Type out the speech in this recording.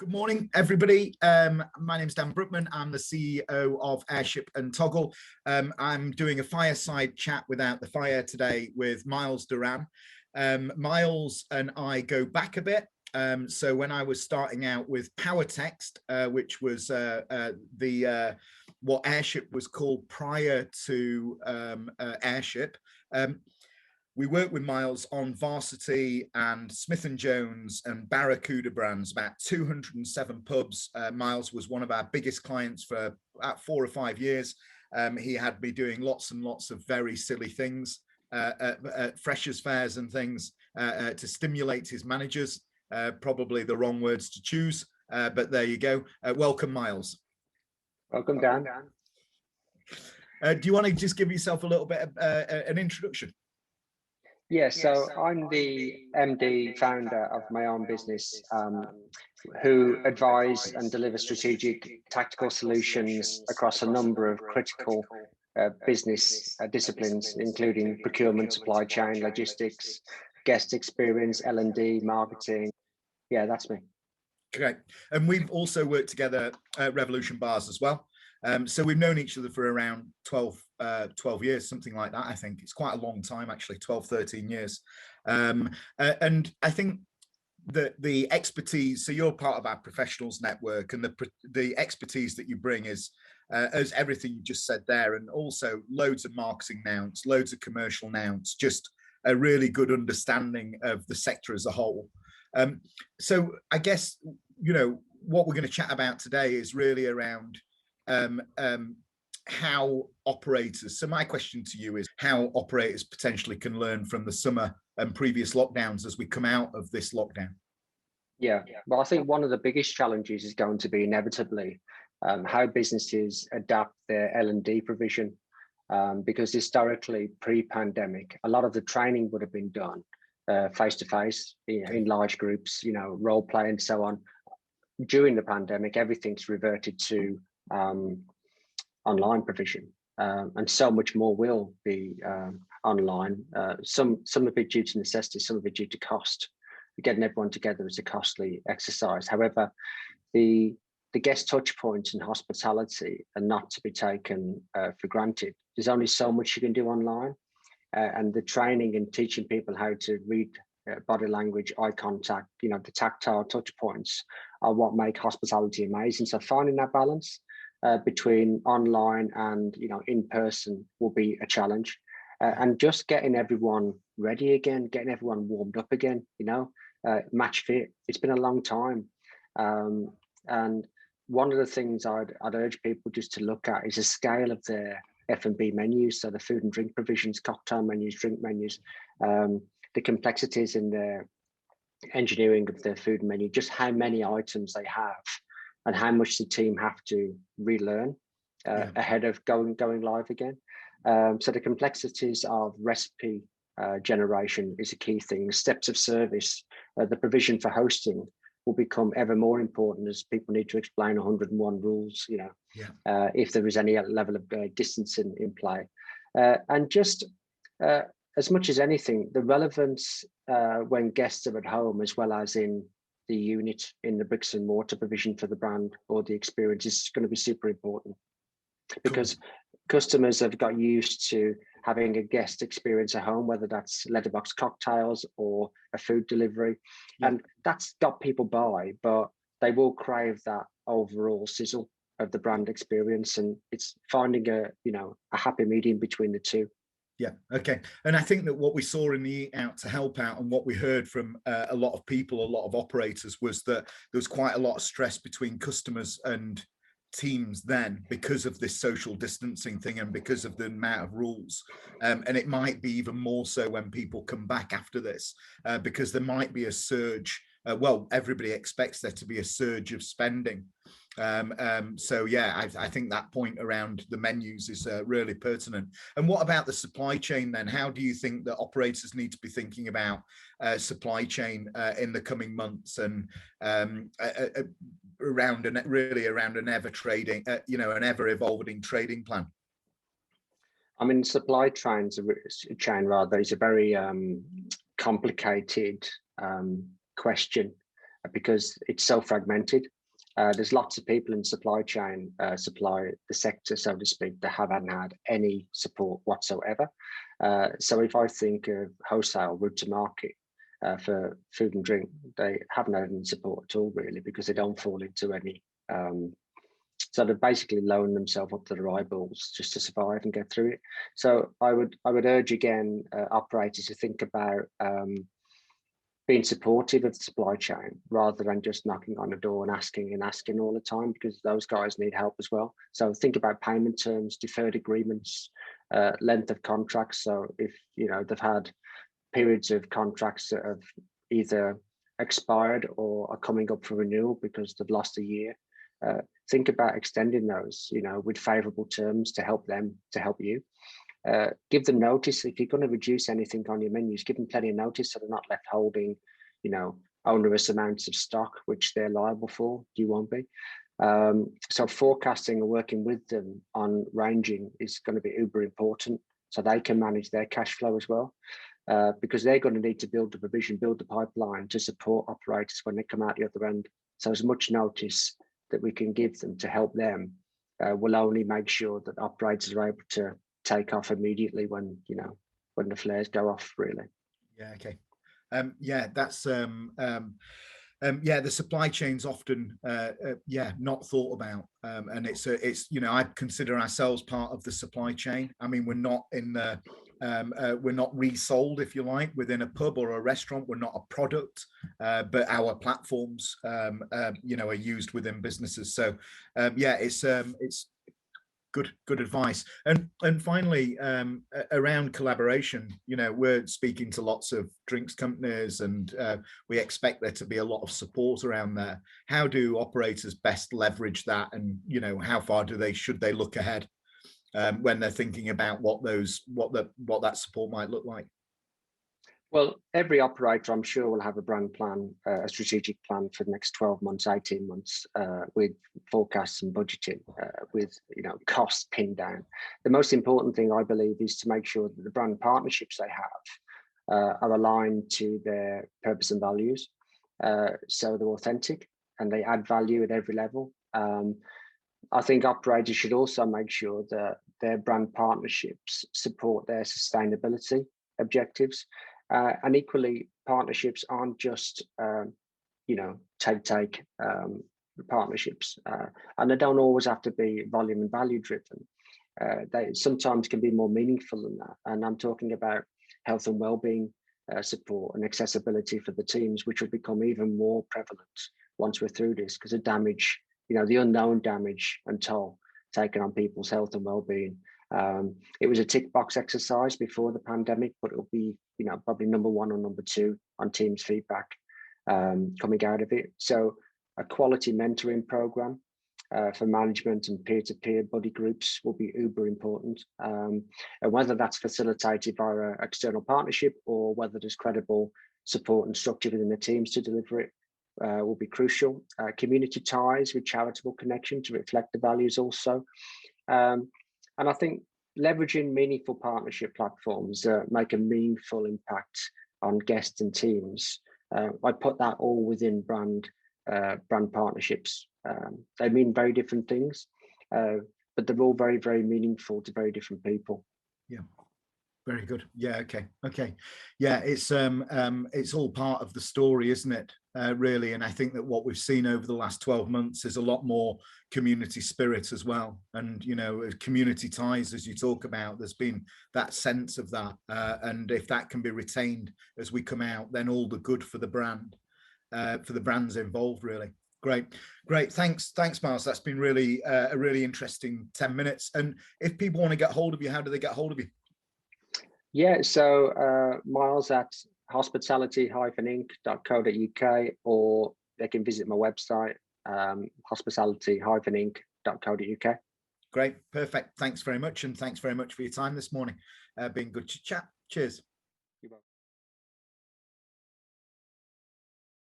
Good morning, everybody. My name is Dan Brookman. I'm the CEO of Airship and Toggle. I'm doing a fireside chat without the fire today with Miles Duran. Miles and I go back a bit. So when I was starting out with PowerText, which was what Airship was called prior to Airship, we worked with Miles on Varsity and Smith & Jones and Barracuda brands, about 207 pubs. Miles was one of our biggest clients for about 4 or 5 years. He had me doing lots and lots of very silly things, at freshers fairs and things, to stimulate his managers. Probably the wrong words to choose, but there you go. Welcome, Miles. Welcome, Dan. Do you want to just give yourself a little bit of an introduction? Yes, so I'm the MD founder of my own business, who advise and deliver strategic tactical solutions across a number of critical business disciplines, including procurement, supply chain, logistics, guest experience, L&D, marketing. Yeah, that's me. Great. And we've also worked together at Revolution Bars as well. So we've known each other for around 12 years, something like that. I think it's quite a long time, actually, 12, 13 years. And I think that the expertise, so you're part of our professionals network, and the expertise that you bring is as everything you just said there, and also loads of marketing nouns, loads of commercial nouns, just a really good understanding of the sector as a whole. So I guess, you know, what we're going to chat about today is really around how operators, so my question to you is how operators potentially can learn from the summer and previous lockdowns as we come out of this lockdown. Yeah, well, I think one of the biggest challenges is going to be inevitably how businesses adapt their L&D provision, because historically, pre-pandemic, a lot of the training would have been done face-to-face, in large groups, you know, role play and so on. During the pandemic, everything's reverted to online provision, and so much more will be online. Some of it due to necessity, some of it due to cost. Getting everyone together is a costly exercise. However, the guest touch points and hospitality are not to be taken for granted. There's only so much you can do online, and the training and teaching people how to read body language, eye contact, you know, the tactile touch points are what make hospitality amazing. So finding that balance between online and, you know, in person will be a challenge, and just getting everyone ready again, getting everyone warmed up again, you know, match fit. It's been a long time, and one of the things I'd urge people just to look at is the scale of their F&B menus, so the food and drink provisions, cocktail menus, drink menus, the complexities in their engineering of their food menu, just how many items they have and how much the team have to relearn ahead of going live again. So the complexities of recipe generation is a key thing. The steps of service, the provision for hosting will become ever more important as people need to explain 101 rules, you know, if there is any level of distance in play. And just as much as anything, the relevance when guests are at home as well as in the unit, in the bricks and mortar provision for the brand or the experience is going to be super important, because customers have got used to having a guest experience at home, whether that's letterbox cocktails or a food delivery, and that's got people by, but they will crave that overall sizzle of the brand experience, and it's finding a happy medium between the two. Yeah, okay. And I think that what we saw in the Eat Out to Help Out and what we heard from a lot of people, a lot of operators, was that there was quite a lot of stress between customers and teams then because of this social distancing thing and because of the amount of rules. And it might be even more so when people come back after this, because there might be a surge. Well, everybody expects there to be a surge of spending. So yeah, I think that point around the menus is really pertinent. And what about the supply chain then? How do you think that operators need to be thinking about supply chain in the coming months, and around an ever trading, an ever evolving trading plan? I mean, supply chain is a very complicated question. because it's so fragmented. There's lots of people in supply chain, supply the sector, so to speak, that haven't had any support whatsoever. So if I think of wholesale route to market for food and drink, they haven't had any support at all, really, because they don't fall into any. So they've basically loaned themselves up to their eyeballs just to survive and get through it. So I would urge again operators to think about being supportive of the supply chain rather than just knocking on the door and asking all the time, because those guys need help as well. So think about payment terms, deferred agreements, length of contracts. So if they've had periods of contracts that have either expired or are coming up for renewal because they've lost a year, think about extending those, with favourable terms to help them, to help you. Give them notice. If you're going to reduce anything on your menus, give them plenty of notice so they're not left holding, onerous amounts of stock, which they're liable for. You won't be. So forecasting and working with them on ranging is going to be uber important so they can manage their cash flow as well, because they're going to need to build the provision, build the pipeline to support operators when they come out the other end. So as much notice that we can give them to help them will only make sure that operators are able to take off immediately when the flares go off, really. Yeah, okay. That's the supply chain's often not thought about, and it's I consider ourselves part of the supply chain. I mean, we're not in the we're not resold, if you like, within a pub or a restaurant. We're not a product, but our platforms are used within businesses. So it's good advice. And finally, around collaboration, we're speaking to lots of drinks companies, and we expect there to be a lot of support around there. How do operators best leverage that, and how far should they look ahead when they're thinking about what that support might look like? Well, every operator, I'm sure, will have a brand plan, a strategic plan for the next 12 months, 18 months, with forecasts and budgeting, with costs pinned down. The most important thing, I believe, is to make sure that the brand partnerships they have are aligned to their purpose and values, so they're authentic and they add value at every level. I think operators should also make sure that their brand partnerships support their sustainability objectives. And equally, partnerships aren't just, take partnerships, and they don't always have to be volume and value driven. They sometimes can be more meaningful than that. And I'm talking about health and well-being support and accessibility for the teams, which will become even more prevalent once we're through this, because the damage, the unknown damage and toll taken on people's health and well-being. It was a tick box exercise before the pandemic, but it'll be, probably number one or number two on teams' feedback coming out of it. So a quality mentoring program for management and peer-to-peer buddy groups will be uber important. And whether that's facilitated via an external partnership or whether there's credible support and structure within the teams to deliver it will be crucial. Community ties with charitable connection to reflect the values also. And I think leveraging meaningful partnership platforms make a meaningful impact on guests and teams. I put that all within brand partnerships. They mean very different things, but they're all very, very meaningful to very different people. Yeah. Very good. Yeah. Okay. Yeah. It's all part of the story, isn't it? Really. And I think that what we've seen over the last 12 months is a lot more community spirit as well. And, community ties, as you talk about, there's been that sense of that. And if that can be retained as we come out, then all the good for the brand, for the brands involved, really. Great. Thanks, Miles. That's been really a really interesting 10 minutes. And if people want to get hold of you, how do they get hold of you? Yeah, so Miles at hospitality-inc.co.uk, or they can visit my website, hospitality-inc.co.uk. Great, perfect. Thanks very much, and thanks very much for your time this morning. Been good to chat. Cheers.